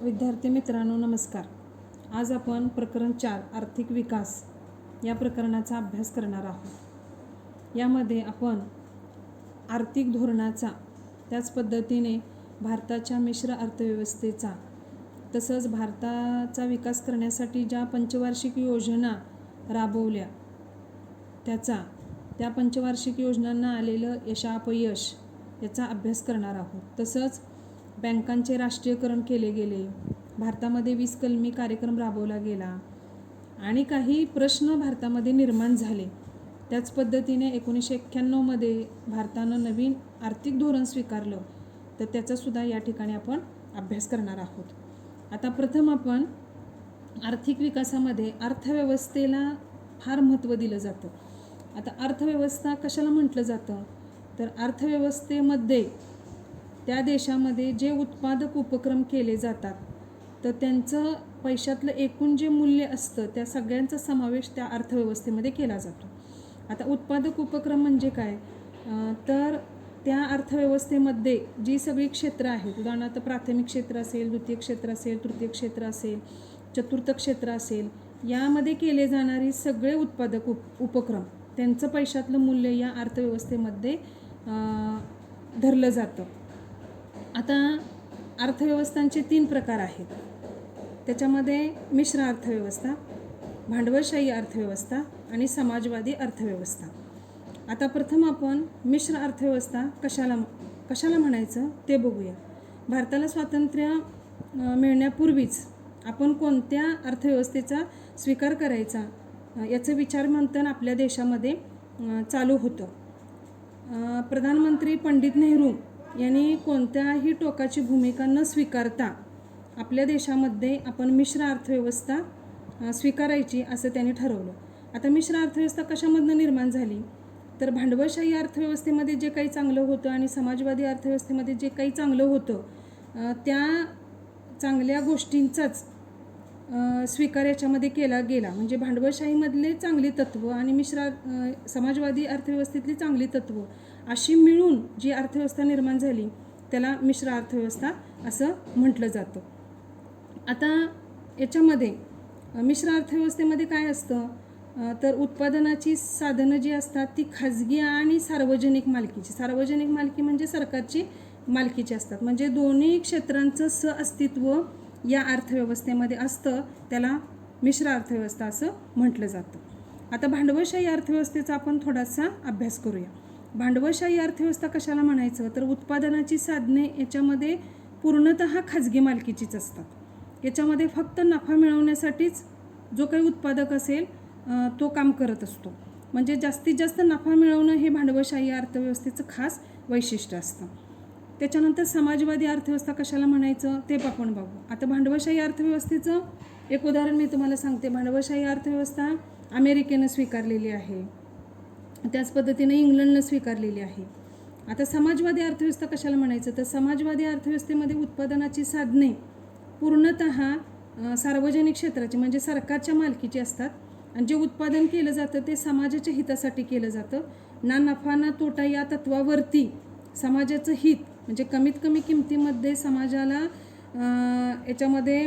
विद्यार्थी मित्रांनो नमस्कार. आज आपण प्रकरण 4 आर्थिक विकास या प्रकरणाचा अभ्यास करणार आहोत. यामध्ये आपण आर्थिक धोरणाचा, त्याच पद्धतीने भारताच्या मिश्र अर्थव्यवस्थेचा, तसंच भारताचा विकास करण्यासाठी ज्या पंचवार्षिक योजना राबवल्या त्या पंचवार्षिक योजनांना आलेलं यशापयश याचा अभ्यास करणार आहोत. तसंच बँकांचे राष्ट्रीयकरण केले गेले, भारतामध्ये 20 कलमी कार्यक्रम राबवला गेला आणि काही प्रश्न भारतामध्ये निर्माण झाले. त्याच पद्धतीने 1991मध्ये भारतानं नवीन आर्थिक धोरण स्वीकारलं, तर त्याचासुद्धा या ठिकाणी आपण अभ्यास करणार आहोत. आता प्रथम आपण आर्थिक विकासामध्ये अर्थव्यवस्थेला फार महत्त्व दिलं जातं. आता अर्थव्यवस्था कशाला म्हटलं जातं, तर अर्थव्यवस्थेमध्ये त्या देशामध्ये जे उत्पादक उपक्रम केले जातात, तर त्यांचं पैशातलं एकूण जे मूल्य असतं त्या सगळ्यांचा समावेश त्या अर्थव्यवस्थेमध्ये केला जातो. आता उत्पादक उपक्रम म्हणजे काय, तर त्या अर्थव्यवस्थेमध्ये जी सगळी क्षेत्र आहेत, उदाहरणार्थ प्राथमिक क्षेत्र असेल, द्वितीय क्षेत्र असेल, तृतीय क्षेत्र असेल, चतुर्थ क्षेत्र असेल, यामध्ये केले जाणारी सगळे उत्पादक उपक्रम त्यांचं पैशातलं मूल्य या अर्थव्यवस्थेमध्ये धरलं जातं. आता अर्थव्यवस्थांचे 3 प्रकार आहेत. त्याच्यामध्ये मिश्र अर्थव्यवस्था, भांडवलशाही अर्थव्यवस्था आणि समाजवादी अर्थव्यवस्था. आता प्रथम आपण मिश्र अर्थव्यवस्था कशाला म्हणायचं ते बघूया. भारताला स्वातंत्र्य मिळण्यापूर्वीच आपण कोणत्या अर्थव्यवस्थेचा स्वीकार करायचा याचं विचारमंथन आपल्या देशामध्ये चालू होतं. प्रधानमंत्री पंडित नेहरू यांनी कोणत्याही टोकाची भूमिका न स्वीकारता आपल्या देशामध्ये आपण मिश्र अर्थव्यवस्था स्वीकारायची असं त्यांनी ठरवलं. आता मिश्र अर्थव्यवस्था कशामधनं निर्माण झाली, तर भांडवलशाही अर्थव्यवस्थेमध्ये जे काही चांगलं होतं आणि समाजवादी अर्थव्यवस्थेमध्ये जे काही चांगलं होतं त्या चांगल्या गोष्टींचाच स्वीकार याच्यामध्ये केला गेला. म्हणजे भांडवलशाहीमधले चांगली तत्त्व आणि समाजवादी अर्थव्यवस्थेतली चांगली तत्त्व अशी मिळून जी अर्थव्यवस्था निर्माण झाली त्याला मिश्र अर्थव्यवस्था असं म्हटलं जातं. आता याच्यामध्ये मिश्र अर्थव्यवस्थेमध्ये काय असतं, तर उत्पादनाची साधनं जी असतात ती खाजगी आणि सार्वजनिक मालकीची. सार्वजनिक मालकी म्हणजे सरकारची मालकीची असतात. म्हणजे दोन्ही क्षेत्रांचं सहअस्तित्व या अर्थव्यवस्थेमध्ये असतं, त्याला मिश्र अर्थव्यवस्था असं म्हटलं जातं. आता भांडवलशाही अर्थव्यवस्थेचा आपण थोडासा अभ्यास करूया. भांडवलशाही अर्थव्यवस्था कशाला म्हणायचं, तर उत्पादनाची साधने याच्यामध्ये पूर्णतः खाजगी मालकीचीच असतात. याच्यामध्ये फक्त नफा मिळवण्यासाठीच जो काही उत्पादक असेल तो काम करत असतो. म्हणजे जास्तीत जास्त नफा मिळवणं हे भांडवलशाही अर्थव्यवस्थेचं खास वैशिष्ट्य असतं. त्याच्यानंतर समाजवादी अर्थव्यवस्था कशाला म्हणायचं ते आपण बघू. आता भांडवलशाही अर्थव्यवस्थेचं एक उदाहरण मी तुम्हाला सांगते. भांडवलशाही अर्थव्यवस्था अमेरिकेनं स्वीकारलेली आहे, त्याच पद्धतीने इंग्लंडनं स्वीकारलेली आहे. आता समाजवादी अर्थव्यवस्था कशाला म्हणायचं, तर समाजवादी अर्थव्यवस्थेमध्ये उत्पादनाची साधने पूर्णतः सार्वजनिक क्षेत्राची म्हणजे सरकारच्या मालकीची असतात आणि जे उत्पादन केलं जातं ते समाजाच्या हितासाठी केलं जातं. ना नफा ना तोटा या तत्वावरती समाजाचं हित म्हणजे कमीत कमी किमतीमध्ये समाजाला याच्यामध्ये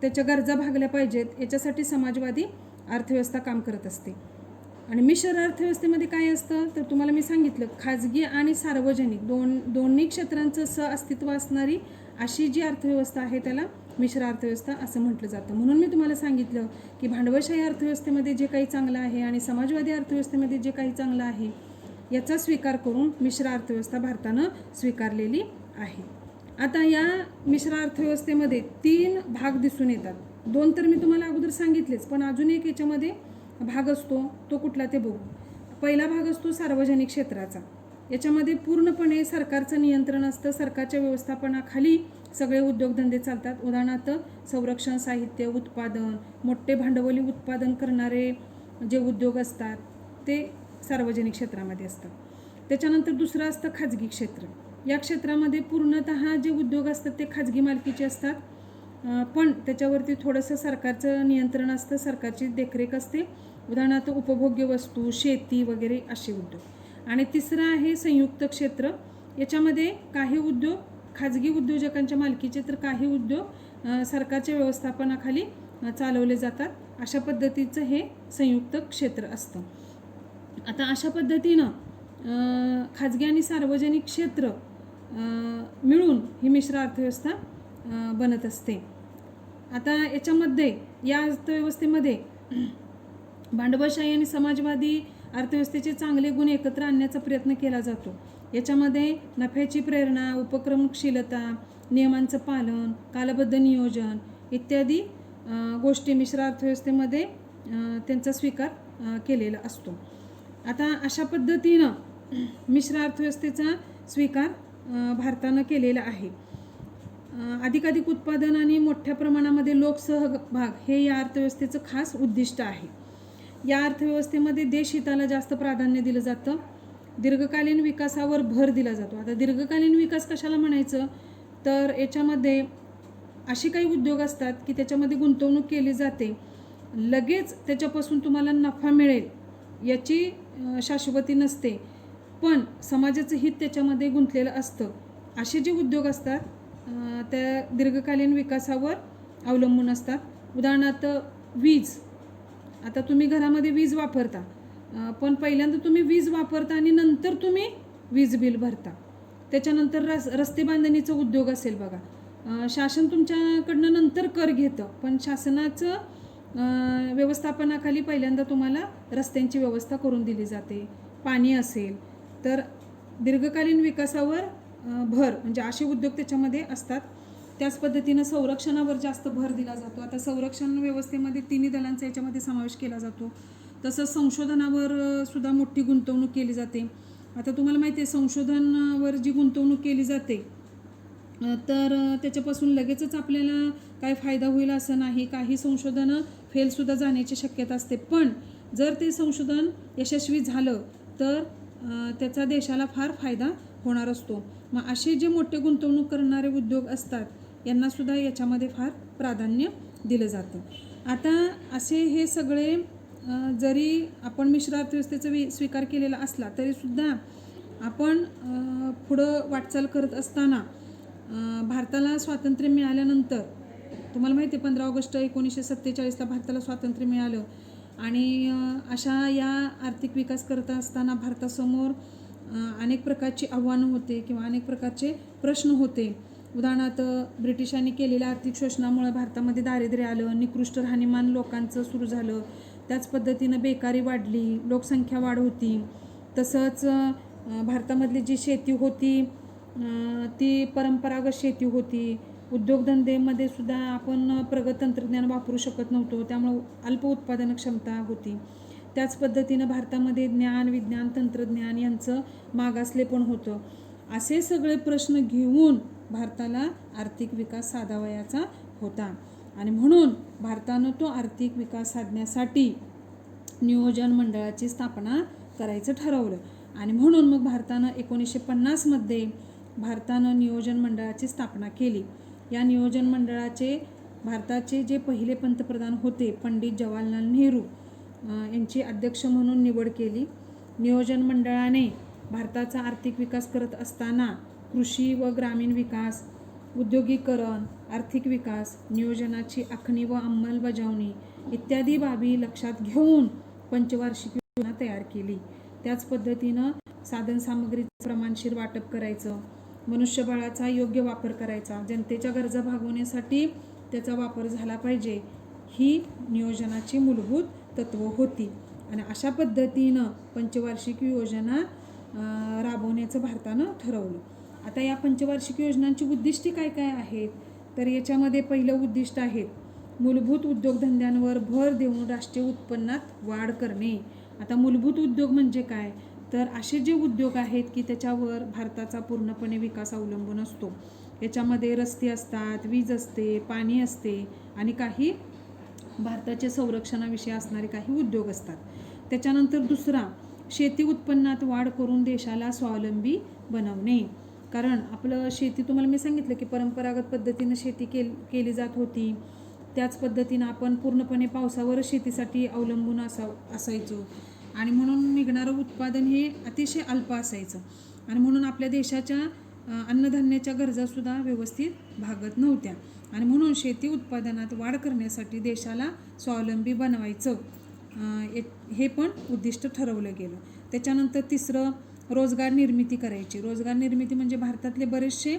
त्याच्या गरजा भागल्या पाहिजेत याच्यासाठी समाजवादी अर्थव्यवस्था काम करत असते. आणि मिश्र अर्थव्यवस्थेमध्ये काय असतं, तर तुम्हाला मी सांगितलं खाजगी आणि सार्वजनिक दोन्ही क्षेत्रांचं सहअस्तित्व असणारी अशी जी अर्थव्यवस्था आहे त्याला मिश्र अर्थव्यवस्था असं म्हटलं जातं. म्हणून मी तुम्हाला सांगितलं की भांडवलशाही अर्थव्यवस्थेमध्ये जे काही चांगलं आहे आणि समाजवादी अर्थव्यवस्थेमध्ये जे काही चांगलं आहे याचा स्वीकार करून मिश्र अर्थव्यवस्था भारतानं स्वीकारलेली आहे. आता या मिश्र अर्थव्यवस्थेमध्ये 3 भाग दिसून येतात. 2 तर मी तुम्हाला अगोदर सांगितलेच, पण अजून एक याच्यामध्ये भाग असतो, तो कुठला ते बघू. पहिला भाग असतो सार्वजनिक क्षेत्राचा. याच्यामध्ये पूर्णपणे सरकारचं नियंत्रण असतं. सरकारच्या व्यवस्थापनाखाली सगळे उद्योगधंदे चालतात. उदाहरणार्थ संरक्षण साहित्य उत्पादन, मोठे भांडवली उत्पादन करणारे जे उद्योग असतात ते सार्वजनिक क्षेत्रामध्ये असतात. त्याच्यानंतर दुसरं असतं खाजगी क्षेत्र. या क्षेत्रामध्ये पूर्णतः जे उद्योग असतात ते खाजगी मालकीचे असतात, पण त्याच्यावरती थोडंसं सरकारचं नियंत्रण असतं, सरकारची देखरेख असते. उदाहरणार्थ उपभोग्य वस्तू, शेती वगैरे असे उद्योग. आणि तिसरं आहे संयुक्त क्षेत्र. याच्यामध्ये काही उद्योग खाजगी उद्योजकांच्या मालकीचे, तर काही उद्योग सरकारच्या व्यवस्थापनाखाली चालवले जातात. अशा पद्धतीचं हे संयुक्त क्षेत्र असतं. आता अशा पद्धतीनं खाजगी आणि सार्वजनिक क्षेत्र मिळून ही मिश्र अर्थव्यवस्था बनत असते. आता याच्यामध्ये या अर्थव्यवस्थेमध्ये भांडवलशाही आणि समाजवादी अर्थव्यवस्थेचे चांगले गुण एकत्र आणण्याचा प्रयत्न केला जातो. याच्यामध्ये नफ्याची प्रेरणा, उपक्रमशीलता, नियमांचं पालन, कालबद्ध नियोजन इत्यादी गोष्टी मिश्र अर्थव्यवस्थेमध्ये त्यांचा स्वीकार केलेला असतो. आता अशा पद्धतीनं मिश्र अर्थव्यवस्थेचा स्वीकार भारतानं केलेला आहे. अधिकाधिक उत्पादन आणि मोठ्या प्रमाणामध्ये लोकसहभाग हे या अर्थव्यवस्थेचं खास उद्दिष्ट आहे. या अर्थव्यवस्थेमध्ये देशहिताला जास्त प्राधान्य दिलं जातं. दीर्घकालीन विकासावर भर दिला जातो. आता दीर्घकालीन विकास कशाला म्हणायचं, तर याच्यामध्ये असे काही उद्योग असतात की त्याच्यामध्ये गुंतवणूक केली जाते, लगेच त्याच्यापासून तुम्हाला नफा मिळेल याची शाश्वती नसते, पण समाजाचं हित त्याच्यामध्ये गुंतलेलं असतं. असे जे उद्योग असतात त्या दीर्घकालीन विकासावर अवलंबून असतात. उदाहरणार्थ वीज. आता तुम्ही घरामध्ये वीज वापरता, पण पहिल्यांदा तुम्ही वीज वापरता आणि नंतर तुम्ही वीज बिल भरता. त्याच्यानंतर रस्ते बांधणीचा उद्योग असेल बघा, शासन तुमच्याकडनं नंतर कर घेतं, पण शासनाचं व्यवस्थापनाखाली पहिल्यांदा तुम्हाला रस्त्यांची व्यवस्था करून दिली जाते. पाणी असेल तर दीर्घकालीन विकासावर भर म्हणजे असे उद्योग त्याच्यामध्ये असतात. त्याच पद्धतीनं संरक्षणावर जास्त भर दिला जातो. आता संरक्षण व्यवस्थेमध्ये तिन्ही दलांचा याच्यामध्ये समावेश केला जातो. तसंच संशोधनावर सुद्धा मोठी गुंतवणूक केली जाते. आता तुम्हाला माहिती आहे संशोधनावर जी गुंतवणूक केली जाते तर त्याच्यापासून लगेचच आपल्याला काय फायदा होईल असं नाही. काही संशोधनं फेलसुद्धा जाण्याची शक्यता असते, पण जर ते संशोधन यशस्वी झालं तर त्याचा देशाला फार फायदा होणार असतो. मग असे जे मोठे गुंतवणूक करणारे उद्योग असतात यांनासुद्धा याच्यामध्ये फार प्राधान्य दिलं जातं. आता असे हे सगळे जरी आपण मिश्र अर्थव्यवस्थेचा स्वीकार केलेला असला तरीसुद्धा आपण पुढं वाटचाल करत असताना भारताला स्वातंत्र्य मिळाल्यानंतर तुम्हाला माहिती आहे 15 ऑगस्ट 1947ला भारताला स्वातंत्र्य मिळालं आणि अशा या आर्थिक विकास करत असताना भारतासमोर अनेक प्रकारची आव्हानं होते किंवा अनेक प्रकारचे प्रश्न होते. उदाहरणार्थ ब्रिटिशांनी केलेल्या आर्थिक शोषणामुळे भारतामध्ये दारिद्र्य आलं, निकृष्ट राहणीमान लोकांचं सुरू झालं. त्याच पद्धतीनं बेकारी वाढली, लोकसंख्या वाढ होती. तसंच भारतामधली जी शेती होती ती परंपरागत शेती होती. उद्योगधंदेमध्ये सुद्धा आपण प्रगत तंत्रज्ञान वापरू शकत नव्हतो, त्यामुळे अल्प उत्पादन क्षमता होती. त्याच पद्धतीनं भारतामध्ये ज्ञान, विज्ञान, तंत्रज्ञान यांचं मागासले पण होतं. असे सगळे प्रश्न घेऊन भारताला आर्थिक विकास साधावयाचा होता आणि म्हणून भारतानं तो आर्थिक विकास साधण्यासाठी नियोजन मंडळाची स्थापना करायचं ठरवलं आणि म्हणून मग भारतानं 1950मध्ये भारतानं नियोजन मंडळाची स्थापना केली. या नियोजन मंडळाचे भारताचे जे पहिले पंतप्रधान होते पंडित जवाहरलाल नेहरू यांची अध्यक्ष म्हणून निवड केली. नियोजन मंडळाने भारताचा आर्थिक विकास करत असताना कृषी व ग्रामीण विकास, उद्योगीकरण, आर्थिक विकास, नियोजनाची आखणी व अंमलबजावणी इत्यादी बाबी लक्षात घेऊन पंचवार्षिक योजना तयार केली. त्याच पद्धतीनं साधनसामग्रीचं प्रमाणशीर वाटप करायचं, मनुष्यबळाचा योग्य वापर करायचा, जनतेच्या गरजा भागवण्यासाठी त्याचा वापर झाला पाहिजे, ही नियोजनाची मूलभूत तत्त्व होती. आणि अशा पद्धतीनं पंचवार्षिक योजना राबवण्याचं भारतानं ठरवलं. आता या पंचवार्षिक योजनांची उद्दिष्टे काय काय आहेत, तर याच्यामध्ये पहिलं उद्दिष्ट आहे मूलभूत उद्योगधंद्यांवर भर देऊन राष्ट्रीय उत्पन्नात वाढ करणे. आता मूलभूत उद्योग म्हणजे काय, तर असे जे उद्योग आहेत की त्याच्यावर भारताचा पूर्णपणे विकास अवलंबून असतो. याच्यामध्ये रस्ते असतात, वीज असते, पाणी असते आणि काही भारताच्या संरक्षणाविषयी असणारे काही उद्योग असतात. त्याच्यानंतर दुसरा, शेती उत्पन्नात वाढ करून देशाला स्वावलंबी बनवणे. कारण आपलं शेती तुम्हाला मी सांगितलं की परंपरागत पद्धतीनं शेती केली जात होती. त्याच पद्धतीनं आपण पूर्णपणे पावसावरच शेतीसाठी अवलंबून असायचो आणि म्हणून निघणारं उत्पादन हे अतिशय अल्प असायचं आणि म्हणून आपल्या देशाच्या अन्नधान्याच्या गरजासुद्धा व्यवस्थित भागत नव्हत्या. आणि म्हणून शेती उत्पादनात वाढ करण्यासाठी देशाला स्वावलंबी बनवायचं हे पण उद्दिष्ट ठरवलं गेलं. त्याच्यानंतर तिसरं, रोजगार निर्मिती करायची. रोजगार निर्मिती म्हणजे भारतातले बरेचसे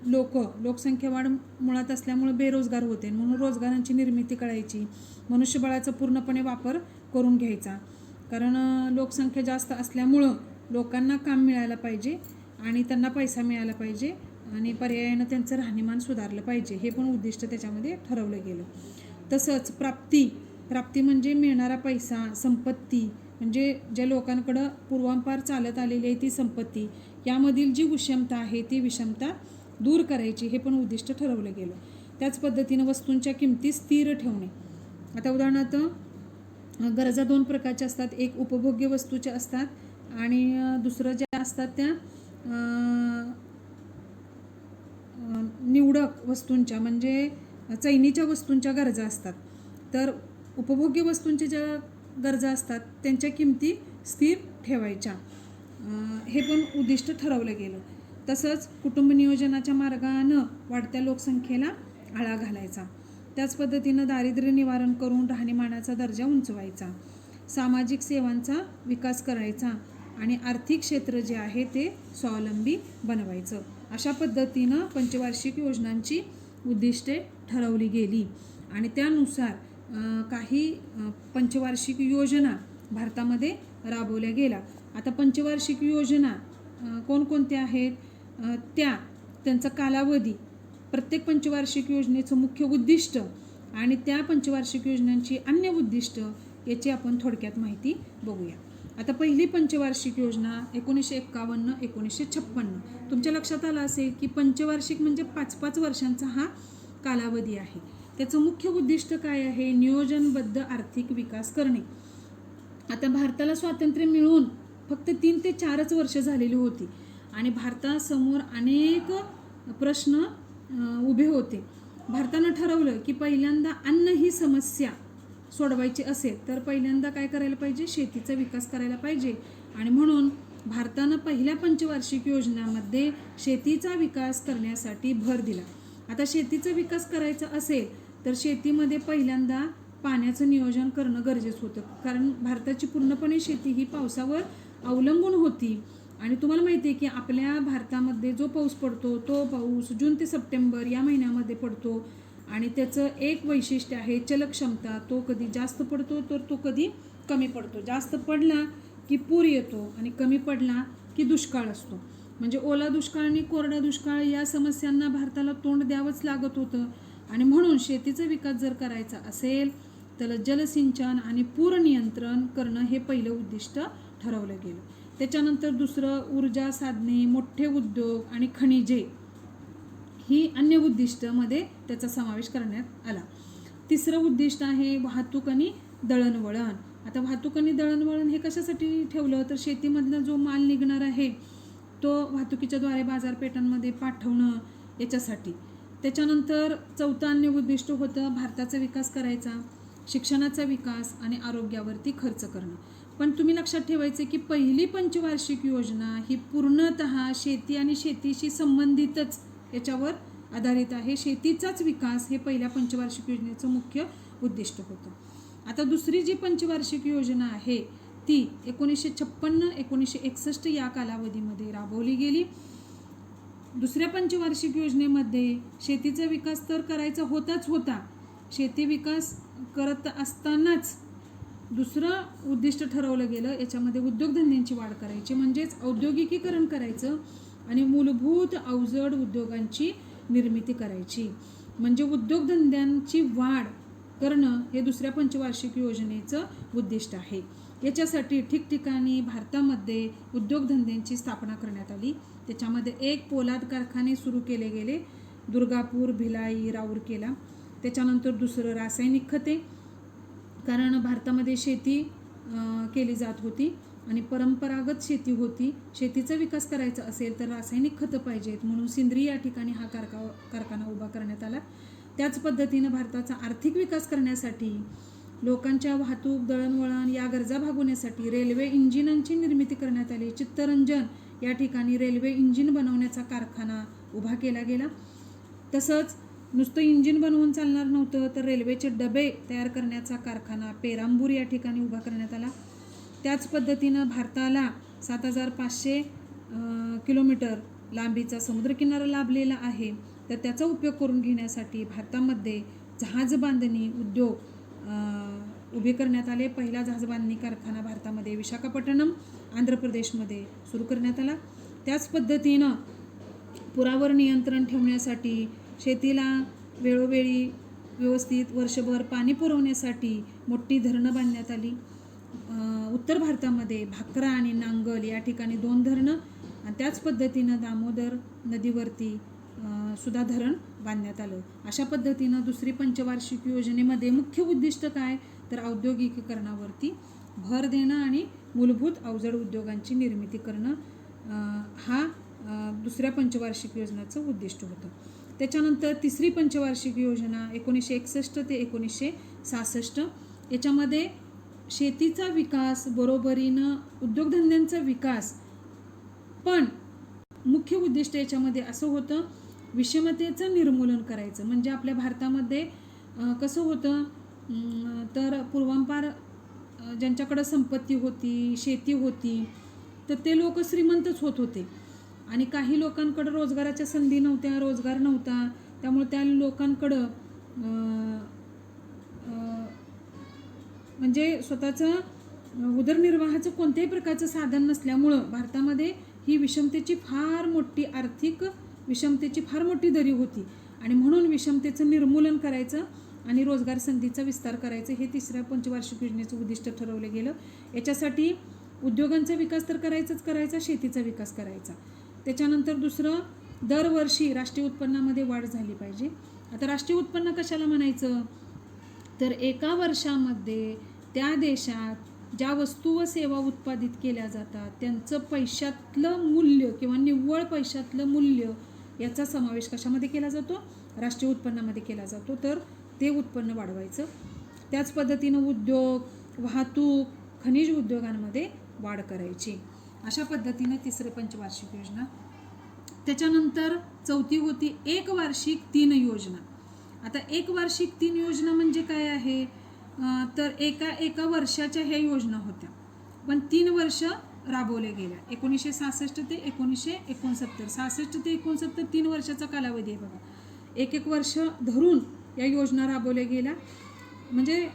लोकसंख्या वाढ मुळात असल्यामुळे बेरोजगार होते, म्हणून रोजगारांची निर्मिती करायची. मनुष्यबळाचा पूर्णपणे वापर करून घ्यायचा, कारण लोकसंख्या जास्त असल्यामुळं लोकांना काम मिळायला पाहिजे आणि त्यांना पैसा मिळाला पाहिजे आणि पर्यायानं त्यांचं राहणीमान सुधारलं पाहिजे, हे पण उद्दिष्ट त्याच्यामध्ये ठरवलं गेलं. तसंच प्राप्ती म्हणजे मिळणारा पैसा, संपत्ती म्हणजे ज्या लोकांकडं पूर्वापार चालत आलेली आहे ती संपत्ती, यामधील जी विषमता आहे ती विषमता दूर करायची, हे पण उद्दिष्ट ठरवलं गेलं. त्याच पद्धतीनं वस्तूंच्या किमती स्थिर ठेवणे. आता उदाहरणार्थ गरजा 2 प्रकारच्या असतात, एक उपभोग्य वस्तूच्या असतात आणि दुसरं ज्या असतात त्या निवडक वस्तूंच्या म्हणजे चैनीच्या वस्तूंच्या गरजा असतात. तर उपभोग्य वस्तूंच्या ज्या गरजा असतात त्यांच्या किमती स्थिर ठेवायच्या, हे पण उद्दिष्ट ठरवलं गेलं. तसंच कुटुंब नियोजनाच्या मार्गानं वाढत्या लोकसंख्येला आळा घालायचा. त्याच पद्धतीनं दारिद्र्य निवारण करून राहणीमानाचा दर्जा उंचवायचा, सामाजिक सेवांचा विकास करायचा आणि आर्थिक क्षेत्र जे आहे ते स्वावलंबी बनवायचं. अशा पद्धतीनं पंचवार्षिक योजनांची उद्दिष्टे ठरवली गेली आणि त्यानुसार काही पंचवार्षिक योजना भारतामध्ये राबवल्या गेल्या. आता पंचवार्षिक योजना कोणकोणत्या आहेत त्यांचा कालावधी, प्रत्येक पंचवार्षिक योजनेचं मुख्य उद्दिष्ट आणि त्या पंचवार्षिक योजनांची अन्य उद्दिष्ट याची आपण थोडक्यात माहिती बघूया. आता पहिली पंचवार्षिक योजना 1951-1956. तुमच्या लक्षात आलं असेल की पंचवार्षिक म्हणजे 5-5 वर्षांचा हा कालावधी आहे. त्याचं मुख्य उद्दिष्ट काय आहे? नियोजनबद्ध आर्थिक विकास करणे. आता भारताला स्वातंत्र्य मिळून फक्त 3 ते 4च वर्ष झालेली होती आणि भारतासमोर अनेक प्रश्न उभे होते. भारतानं ठरवलं की पहिल्यांदा अन्न ही समस्या सोडवायची असेल तर पहिल्यांदा काय करायला पाहिजे? शेतीचा विकास करायला पाहिजे आणि म्हणून भारतानं पहिल्या पंचवार्षिक योजनामध्ये शेतीचा विकास करण्यासाठी भर दिला. आता शेतीचा विकास करायचा असेल तर शेतीमध्ये पहिल्यांदा पाण्याचं नियोजन करणं गरजेचं होतं, कारण भारताची पूर्णपणे शेती ही पावसावर अवलंबून होती आणि तुम्हाला माहिती आहे की आपल्या भारतामध्ये जो पाऊस पडतो तो पाऊस जून ते सप्टेंबर या महिन्यामध्ये पडतो आणि त्याचं एक वैशिष्ट्य आहे जलक्षमता. तो कधी जास्त पडतो तर तो कधी कमी पडतो. जास्त पडला की पूर येतो आणि कमी पडला की दुष्काळ असतो. म्हणजे ओला दुष्काळ आणि कोरडा दुष्काळ या समस्यांना भारताला तोंड द्यावंच लागत होतं आणि म्हणून शेतीचा विकास जर करायचा असेल तर जलसिंचन आणि पूर नियंत्रण करणं हे पहिलं उद्दिष्ट ठरवलं गेलं. त्याच्यानंतर दुसरं, ऊर्जा साधने, मोठे उद्योग आणि खनिजे ही अन्य उद्दिष्टामध्ये त्याचा समावेश करण्यात आला. तिसरं उद्दिष्ट आहे वाहतूक आणि दळणवळण. आता वाहतूक आणि दळणवळण हे कशासाठी ठेवलं तर शेतीमधला जो माल निघणार आहे तो वाहतुकीच्या द्वारे बाजारपेठांमध्ये पाठवणं याच्यासाठी. त्याच्यानंतर चौथं अन्य उद्दिष्ट होतं भारताचा विकास करायचा, शिक्षणाचा विकास आणि आरोग्यावरती खर्च करणं. पण तुम्ही लक्षात ठेवायचे की पहिली पंचवार्षिक योजना ही पूर्णतः शेती आणि शेतीशी संबंधितच याच्यावर आधारित आहे. शेतीचाच विकास हे पहिल्या पंचवार्षिक योजनेचं मुख्य उद्दिष्ट होतं. आता दुसरी जी पंचवार्षिक योजना आहे ती 1956-1961 या कालावधीमध्ये राबवली गेली. दुसऱ्या पंचवार्षिक योजनेमध्ये शेतीचा विकास तर करायचा होता. शेती विकास करत असतानाच दुसरं उद्दिष्ट ठरवलं गेलं, याच्यामध्ये उद्योगधंद्यांची वाढ करायची, म्हणजेच औद्योगिकीकरण करायचं आणि मूलभूत अवजड उद्योगांची निर्मिती करायची. म्हणजे उद्योगधंद्यांची वाढ करणं हे दुसऱ्या पंचवार्षिक योजनेचं उद्दिष्ट आहे. याच्यासाठी ठिकठिकाणी भारतामध्ये उद्योगधंद्यांची स्थापना करण्यात आली. त्याच्यामध्ये एक पोलाद कारखाने सुरू केले गेले, दुर्गापूर, भिलाई, राऊरकेला. त्याच्यानंतर दुसरं रासायनिक खते, कारण भारतामध्ये शेती केली जात होती आणि परंपरागत शेती होती. शेतीचा विकास करायचा असेल तर रासायनिक खतं पाहिजेत, म्हणून सिंद्री या ठिकाणी हा कारखाना उभा करण्यात आला. त्याच पद्धतीनं भारताचा आर्थिक विकास करण्यासाठी लोकांच्या वाहतूक, दळणवळण या गरजा भागवण्यासाठी रेल्वे इंजिनांची निर्मिती करण्यात आली. चित्तरंजन या ठिकाणी रेल्वे इंजिन बनवण्याचा कारखाना उभा केला गेला. तसंच नुसतं इंजिन बनवून चालणार नव्हतं, तर रेल्वेचे डबे तयार करण्याचा कारखाना पेरांबूर या ठिकाणी उभा करण्यात आला. त्याच पद्धतीनं भारताला 7,500 किलोमीटर लांबीचा समुद्रकिनारा लाभलेला आहे. तर त्याचा उपयोग करून घेण्यासाठी भारतामध्ये जहाज बांधणी उद्योग उभे करण्यात आले. पहिला जहाज बांधणी कारखाना भारतामध्ये विशाखापट्टणम आंध्र प्रदेशमध्ये सुरू करण्यात आला. त्याच पद्धतीनं पुरावर नियंत्रण ठेवण्यासाठी शेतीला वेळोवेळी व्यवस्थित वर्षभर पाणी पुरवण्यासाठी मोठी धरणं बांधण्यात आली. उत्तर भारतामध्ये भाकरा आणि नांगल या ठिकाणी 2 धरणं आणि त्याच पद्धतीनं दामोदर नदीवरती सुद्धा धरण बांधण्यात आलं. अशा पद्धतीनं दुसरी पंचवार्षिक योजनेमध्ये मुख्य उद्दिष्ट काय, तर औद्योगिकीकरणावरती भर देणं आणि मूलभूत अवजड उद्योगांची निर्मिती करणं हा दुसऱ्या पंचवार्षिक योजनेचं उद्दिष्ट होतं. त्याच्यानंतर तिसरी पंचवार्षिक योजना 1961 ते 1966. याच्यामध्ये शेतीचा विकास बरोबरीनं उद्योगधंद्यांचा विकास, पण मुख्य उद्दिष्ट याच्यामध्ये असं होतं विषमतेचं निर्मूलन करायचं. म्हणजे आपल्या भारतामध्ये कसं होतं, तर पूर्वांपार ज्यांच्याकडं संपत्ती होती, शेती होती, तर ते लोक श्रीमंतच होत होते आणि काही लोकांकडं रोजगाराच्या संधी नव्हत्या, रोजगार नव्हता. त्यामुळे त्या लोकांकडं म्हणजे स्वतःचं उदरनिर्वाहाचं कोणत्याही प्रकारचं साधन नसल्यामुळं भारतामध्ये ही विषमतेची फार मोठी आर्थिक विषमतेची फार मोठी दरी होती आणि म्हणून विषमतेचं निर्मूलन करायचं आणि रोजगार संधीचा विस्तार करायचं हे तिसऱ्या पंचवार्षिक योजनेचं उद्दिष्ट ठरवलं गेलं. याच्यासाठी उद्योगांचा विकास तर करायचाच करायचा, शेतीचा विकास करायचा. त्याच्यानंतर दुसरं, दरवर्षी राष्ट्रीय उत्पन्नामध्ये वाढ झाली पाहिजे. आता राष्ट्रीय उत्पन्न कशाला म्हणायचं, तर एका वर्षामध्ये त्या देशात ज्या वस्तू व सेवा उत्पादित केल्या जातात त्यांचं पैशातलं मूल्य किंवा निव्वळ पैशातलं मूल्य याचा समावेश कशामध्ये केला जातो, राष्ट्रीय उत्पन्नामध्ये केला जातो. तर ते उत्पन्न वाढवायचं. त्याच पद्धतीनं उद्योग, वाहतूक, खनिज उद्योगांमध्ये वाढ करायची. अशा पद्धतीनं तिसरे पंचवार्षिक योजना. त्याच्यानंतर चौथी होती एक वार्षिक 3 योजना. आता एक वार्षिक 3 योजना म्हणजे काय आहे, तर एका वर्षाच्या ह्या योजना होत्या, पण 3 वर्ष राबवल्या गेल्या. 1966 ते 1969, 66 ते 69 3 वर्षाचा कालावधी आहे बघा. एक वर्ष धरून या योजना राबवल्या गेल्या, म्हणजे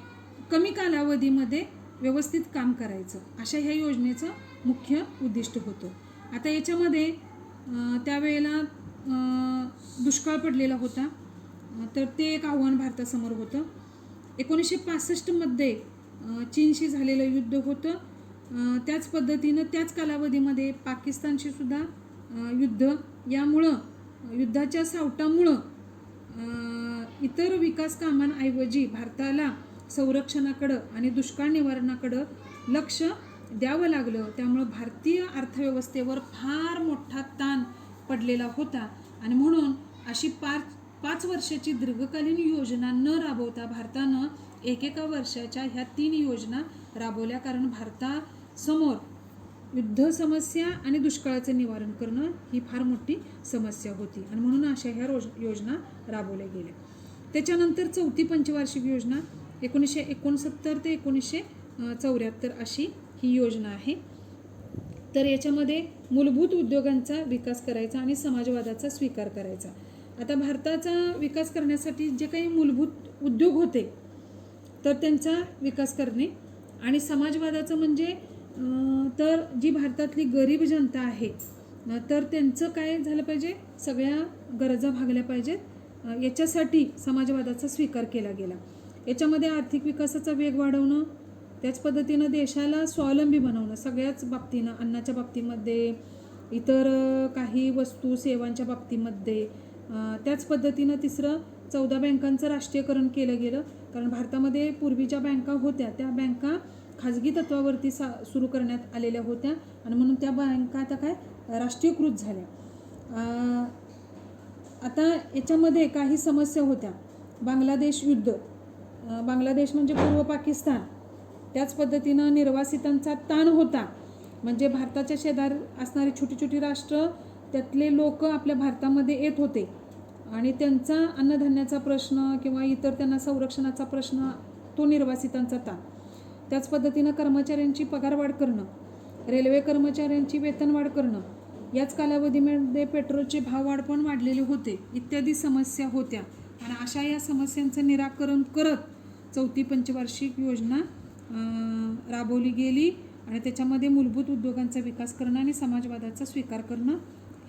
कमी कालावधीमध्ये व्यवस्थित काम करायचं अशा ह्या योजनेचं मुख्य उद्दिष्ट होतं. आता याच्यामध्ये त्यावेळेला दुष्काळ पडलेला होता, तर ते एक आव्हान भारतासमोर होतं. 1965 चीनशी झालेलं युद्ध होतं. त्याच पद्धतीनं त्याच कालावधीमध्ये पाकिस्तानशी सुद्धा युद्ध, यामुळं युद्धाच्या सावटामुळं इतर विकास कामांऐवजी भारताला संरक्षणाकडं आणि दुष्काळ निवारणाकडं लक्ष द्यावं लागलं. त्यामुळं भारतीय अर्थव्यवस्थेवर फार मोठा ताण पडलेला होता आणि म्हणून अशी 5 वर्षाची दीर्घकालीन योजना न राबवता भारतानं एकेका वर्षाच्या ह्या 3 योजना राबवल्या. कारण भारतासमोर युद्ध समस्या आणि दुष्काळाचं निवारण करणं ही फार मोठी समस्या होती आणि म्हणून अशा ह्या योजना राबवल्या गेल्या. त्याच्यानंतर चौथी पंचवार्षिक योजना 1969 ते 1974 अशी ही योजना आहे. तर याच्यामध्ये मूलभूत उद्योगांचा विकास करायचा आणि समाजवादाचा स्वीकार करायचा. आता भारताचा विकास करण्यासाठी जे काही मूलभूत उद्योग होते तर त्यांचा विकास करणे आणि समाजवादाचं म्हणजे तर जी भारतातली गरीब जनता आहे तर त्यांचं काय झालं पाहिजे, सगळ्या गरजा भागल्या पाहिजेत, याच्यासाठी समाजवादाचा स्वीकार केला गेला. याच्यामध्ये आर्थिक विकासाचा वेग वाढवणं, त्याच पद्धतीनं देशाला स्वावलंबी बनवणं सगळ्याच बाबतीनं, अन्नाच्या बाबतीमध्ये, इतर काही वस्तू सेवांच्या बाबतीमध्ये. त्याच पद्धतीनं तिसरं 14 बँकांचं राष्ट्रीयकरण केलं गेलं. कारण भारतामध्ये पूर्वी ज्या बँका होत्या त्या बँका खाजगी तत्वावरती सुरू करण्यात आलेल्या होत्या आणि म्हणून त्या बँका आता काय राष्ट्रीयकृत झाल्या. आता याच्यामध्ये काही समस्या होत्या. बांगलादेश युद्ध, बांगलादेश म्हणजे पूर्व पाकिस्तान, त्याच पद्धतीनं निर्वासितांचा ताण होता म्हणजे भारताच्या शेजारी असणारी छोटी छोटी राष्ट्र त्यातले लोक आपल्या भारतामध्ये येत होते आणि त्यांचा अन्नधान्याचा प्रश्न किंवा इतर त्यांना संरक्षणाचा प्रश्न तो निर्वासितांचा होता. त्याच पद्धतीनं कर्मचाऱ्यांची पगारवाढ करणं, रेल्वे कर्मचाऱ्यांची वेतनवाढ करणं, याच कालावधीमध्ये पेट्रोलचे भाववाढ पण वाढलेले होते इत्यादी समस्या होत्या. आणि अशा या समस्यांचं निराकरण करत 4थी पंचवार्षिक योजना राबवली गेली आणि त्याच्यामध्ये मूलभूत उद्योगांचा विकास करणं आणि समाजवादाचा स्वीकार करणं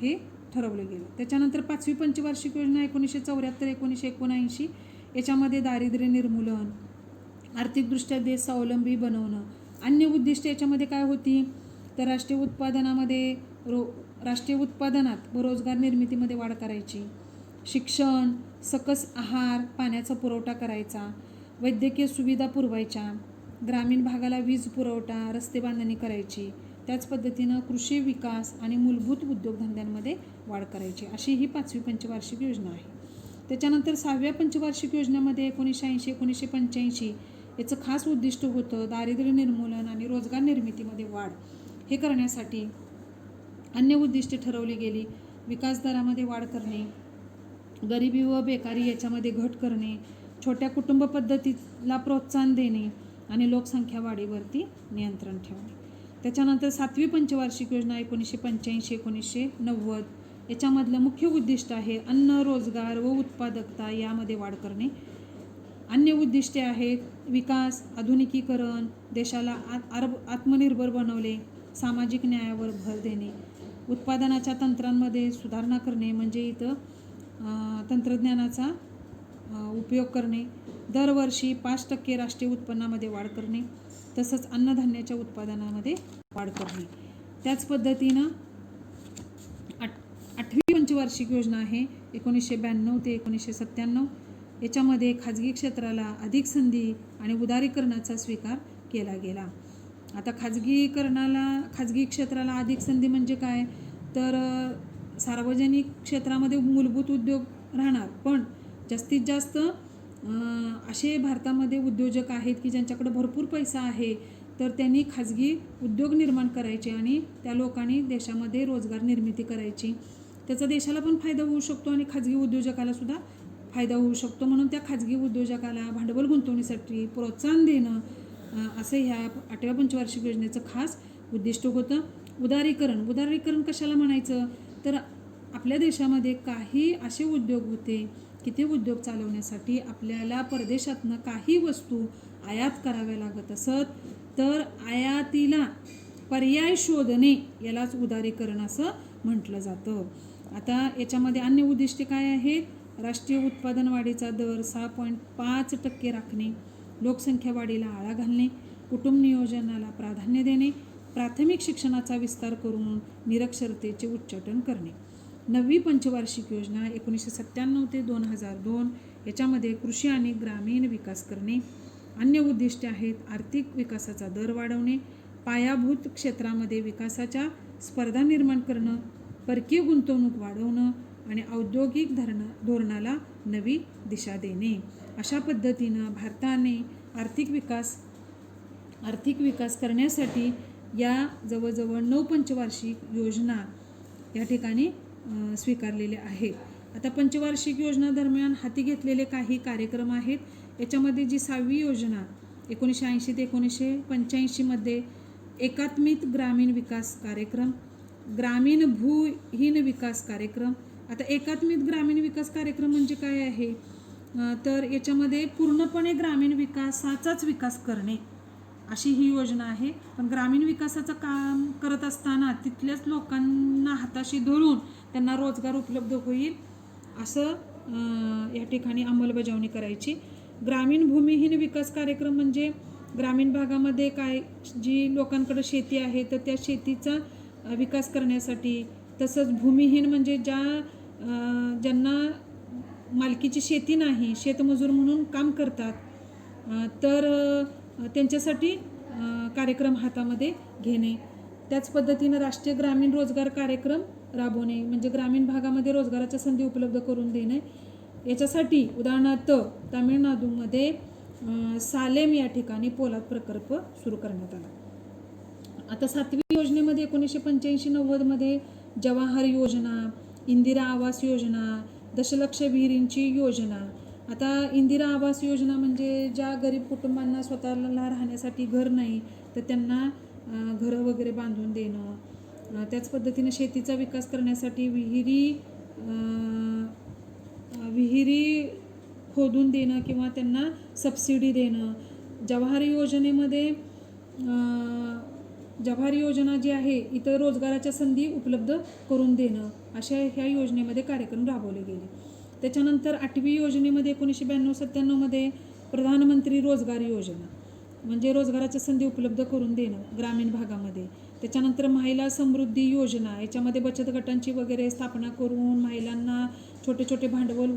हे ठरवलं गेलं. त्याच्यानंतर 5वी पंचवार्षिक योजना 1974-1979 याच्यामध्ये दारिद्र्य निर्मूलन, आर्थिकदृष्ट्या देश स्वावलंबी बनवणं, अन्य उद्दिष्ट याच्यामध्ये काय होती तर राष्ट्रीय उत्पादनात व रोजगार निर्मितीमध्ये वाढ करायची, शिक्षण, सकस आहार, पाण्याचा पुरवठा करायचा, वैद्यकीय सुविधा पुरवायच्या, ग्रामीण भागाला वीज पुरवठा, रस्ते बांधणी करायची, त्याच पद्धतीनं कृषी विकास आणि मूलभूत उद्योगधंद्यांमध्ये वाढ करायची. अशी ही 5वी पंचवार्षिक योजना आहे. त्याच्यानंतर 6व्या पंचवार्षिक योजनेमध्ये 1980-1985 याचं खास उद्दिष्ट होतं दारिद्र्य निर्मूलन आणि रोजगार निर्मितीमध्ये वाढ. हे करण्यासाठी अन्य उद्दिष्टे ठरवली गेली. विकास दरामध्ये वाढ करणे, गरिबी व बेकारी याच्यामध्ये घट करणे, छोट्या कुटुंब पद्धतीला प्रोत्साहन देणे आणि लोकसंख्या वाढीवरती नियंत्रण ठेवणे. त्याच्यानंतर 7वी पंचवार्षिक योजना 1985-1990 याच्यामधलं मुख्य उद्दिष्ट आहे अन्न, रोजगार व उत्पादकता यामध्ये वाढ करणे. अन्य उद्दिष्टे आहेत विकास, आधुनिकीकरण, देशाला आत्मनिर्भर बनवले, सामाजिक न्यायावर भर देणे, उत्पादनाच्या तंत्रांमध्ये सुधारणा करणे म्हणजे इथं तंत्रज्ञानाचा उपयोग करणे, दरवर्षी 5% राष्ट्रीय उत्पन्नामध्ये वाढ करणे, तसंच अन्नधान्याच्या उत्पादनामध्ये वाढ करणे. त्याच पद्धतीनं 8वी पंचवार्षिक योजना आहे 1992 ते 1997 याच्यामध्ये खाजगी क्षेत्राला अधिक संधी आणि उदारीकरणाचा स्वीकार केला गेला. आता खाजगी क्षेत्राला अधिक संधी म्हणजे काय तर सार्वजनिक क्षेत्रामध्ये मूलभूत उद्योग राहणार, पण जास्तीत जास्त असे भारतामध्ये उद्योजक आहेत की ज्यांच्याकडे भरपूर पैसा आहे तर त्यांनी खाजगी उद्योग निर्माण करायचे आणि त्या लोकांनी देशामध्ये रोजगार निर्मिती करायची. त्याचा देशाला पण फायदा होऊ शकतो आणि खाजगी उद्योजकाला सुद्धा फायदा होऊ शकतो. म्हणून त्या खाजगी उद्योजकाला भांडवल गुंतवणुकीसाठी प्रोत्साहन देणं असं ह्या 8व्या पंचवार्षिक योजनेचं खास उद्दिष्ट होतं. उदारीकरण कशाला म्हणायचं तर आपल्या देशामध्ये काही असे उद्योग होते की ते उद्योग चालवण्यासाठी आपल्याला परदेशातनं काही वस्तू आयात कराव्या लागत असत, तर आयातीला पर्याय शोधणे यालाच उदारीकरण असं म्हटलं जातं. आता याच्यामध्ये अन्य उद्दिष्टे काय आहेत राष्ट्रीय उत्पादन वाढीचा दर 6.5% राखणे, लोकसंख्या वाढीला आळा घालणे, कुटुंब नियोजनाला प्राधान्य देणे, प्राथमिक शिक्षणाचा विस्तार करून निरक्षरतेचे उच्चाटन करणे. 9वी पंचवार्षिक योजना 1997 ते 2002 याच्यामध्ये कृषी आणि ग्रामीण विकास करणे. अन्य उद्दिष्टे आहेत आर्थिक विकासाचा दर वाढवणे, पायाभूत क्षेत्रामध्ये विकासाच्या स्पर्धा निर्माण करणं, परकीय गुंतवणूक वाढवणं आणि औद्योगिक धोरणाला नवी दिशा देणे. अशा पद्धतीनं भारताने आर्थिक विकास करण्यासाठी या जवळजवळ 9 पंचवार्षिक योजना या ठिकाणी स्वीकारलेल्या आहेत. आता पंचवार्षिक योजना दरम्यान हाती घेतलेले काही कार्यक्रम आहेत. याच्यामध्ये जी 6वी योजना 1980 ते 1985 मध्ये एकात्मिक ग्रामीण विकास कार्यक्रम, ग्रामीण भूहीन विकास कार्यक्रम. आता एकात्मिक ग्रामीण विकास कार्यक्रम म्हणजे काय आहे तर याच्यामध्ये पूर्णपणे ग्रामीण विकासाचाच विकास करणे अशी ही योजना आहे. पण ग्रामीण विकासाचं काम करत असताना तिथल्याच लोकांना हाताशी धरून त्यांना रोजगार उपलब्ध होईल असं या ठिकाणी अंमलबजावणी करायची. ग्रामीण भूमिहीन विकास कार्यक्रम म्हणजे ग्रामीण भागामध्ये काय जी लोकांकडे शेती आहे तर त्या शेतीचा विकास करण्यासाठी, तसंच भूमिहीन म्हणजे ज्यांना मालकीची शेती नाही, शेतमजूर म्हणून काम करतात, तर त्यांच्यासाठी कार्यक्रम हातामध्ये घेणे. त्याच पद्धतीनं राष्ट्रीय ग्रामीण रोजगार कार्यक्रम राबवणे म्हणजे ग्रामीण भागामध्ये रोजगाराच्या संधी उपलब्ध करून देणे. याच्यासाठी उदाहरणार्थ तामिळनाडूमध्ये सालेम या ठिकाणी पोलाद प्रकल्प सुरू करण्यात आला. आता 7वी योजनेमध्ये 1985-90मध्ये जवाहर योजना, इंदिरा आवास योजना, दशलक्ष विहिरींची योजना. आता इंदिरा आवास योजना म्हणजे ज्या गरीब कुटुंबांना स्वतःला राहण्यासाठी घर नाही तर त्यांना घरं वगैरे बांधून देणं. त्याच पद्धतीने शेतीचा विकास करण्यासाठी विहिरी खोदून देणं किंवा त्यांना सबसिडी देणं. जवाहर योजना जी आहे इथं रोजगाराच्या संधी उपलब्ध करून देणं, अशा ह्या योजनेमध्ये कार्यक्रम राबवले गेले. त्याच्यानंतर 8वी योजनेमध्ये 1992-97मध्ये प्रधानमंत्री रोजगार योजना म्हणजे रोजगाराच्या संधी उपलब्ध करून देणं ग्रामीण भागामध्ये. त्याच्यानंतर महिला समृद्धी योजना, याच्यामध्ये बचत गटांची वगैरे स्थापना करून महिलांना छोटे छोटे भांडवल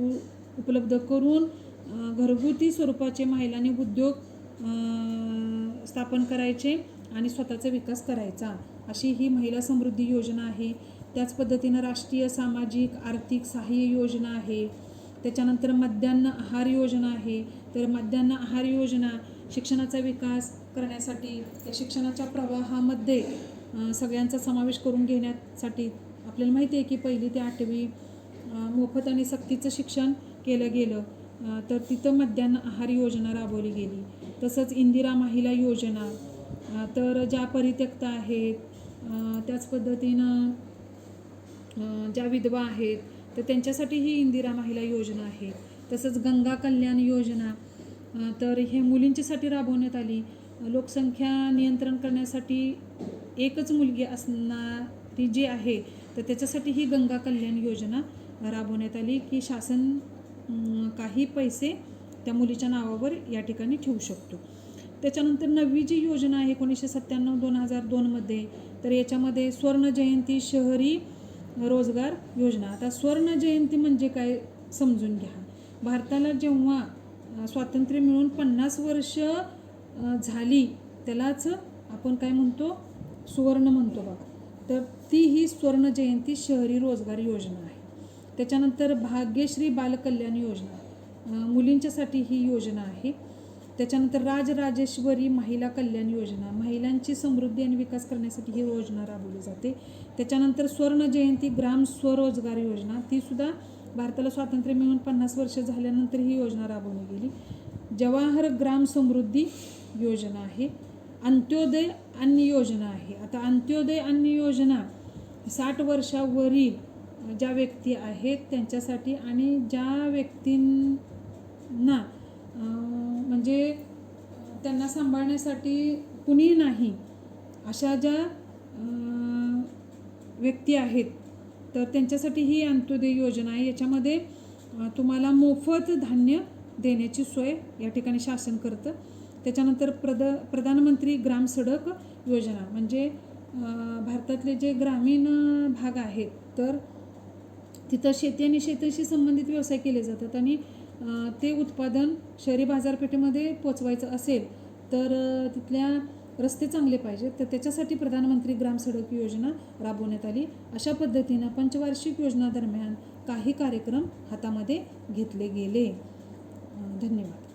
उपलब्ध करून घरगुती स्वरूपाचे महिलांनी उद्योग स्थापन करायचे आणि स्वतःचा विकास करायचा, अशी ही महिला समृद्धी योजना आहे. त्याच पद्धतीनं राष्ट्रीय सामाजिक आर्थिक सहाय्य योजना आहे. त्याच्यानंतर मध्यान्ह आहार योजना आहे. तर मध्यान्ह आहार योजना शिक्षणाचा विकास करण्यासाठी, त्या शिक्षणाच्या प्रवाहामध्ये सगळ्यांचा समावेश करून घेण्यासाठी आपल्याला माहिती आहे की 1ली ते 8वी मोफत आणि सक्तीचं शिक्षण केलं गेलं, तर तिथं मध्यान्ह आहार योजना राबवली गेली. तसंच इंदिरा महिला योजना, तर ज्या परित्यक्ता आहेत, त्याच पद्धतीनं ज्या विधवा आहेत तर त्यांच्यासाठी ही इंदिरा महिला योजना आहे. तसंच गंगा कल्याण योजना, तर हे मुलींच्यासाठी राबवण्यात आली. लोकसंख्या नियंत्रण करण्यासाठी एकच मुलगी असणारी जी आहे तर त्याच्यासाठी ही गंगा कल्याण योजना राबवण्यात आली की शासन काही पैसे त्या मुलीच्या नावावर या ठिकाणी ठेवू शकतो. त्याच्यानंतर 9वी जी योजना आहे 1997-2002मध्ये, तर याच्यामध्ये स्वर्ण जयंती शहरी रोजगार योजना. आता स्वर्ण जयंती म्हणजे काय समजून घ्या. भारताला जेव्हा स्वातंत्र्य मिळून 50 वर्ष झाली त्यालाच आपण काय म्हणतो, सुवर्ण म्हणतो बघा. तर ती ही स्वर्ण जयंती शहरी रोजगार योजना आहे. त्याच्यानंतर भाग्यश्री बालकल्याण योजना, मुलींच्यासाठी ही योजना आहे. त्याच्यानंतर राजराजेश्वरी महिला कल्याण योजना, महिलांची समृद्धी आणि विकास करण्यासाठी ही योजना राबवली जाते. त्याच्यानंतर स्वर्ण जयंती ग्राम स्वरोजगार योजना, तीसुद्धा भारताला स्वातंत्र्य मिळून 50 वर्ष झाल्यानंतर ही योजना राबवली गेली. जवाहर ग्राम समृद्धी योजना आहे. अंत्योदय अन्न योजना आहे. आता अंत्योदय अन्न योजना 60 वर्षावरील ज्या व्यक्ती आहेत त्यांच्यासाठी आणि ज्या व्यक्तींना म्हणजे त्यांना सांभाळण्यासाठी कुणी नाही अशा ज्या व्यक्ती आहेत तर त्यांच्यासाठी ही अंत्योदय योजना आहे. याच्यामध्ये तुम्हाला मोफत धान्य देण्याची सोय या ठिकाणी शासन करतं. त्याच्यानंतर प्रधानमंत्री ग्राम सडक योजना म्हणजे भारतातले जे ग्रामीण भाग आहेत तर तिथं शेती आणि शेतीशी संबंधित व्यवसाय केले जातात आणि ते उत्पादन शहरी बाजारपेठेमध्ये पोचवायचं असेल तर तिथल्या रस्ते चांगले पाहिजेत, तर त्याच्यासाठी प्रधानमंत्री ग्राम सडक योजना राबवण्यात आली. अशा पद्धतीनं पंचवार्षिक योजना दरम्यान काही कार्यक्रम हातामध्ये घेतले गेले. धन्यवाद.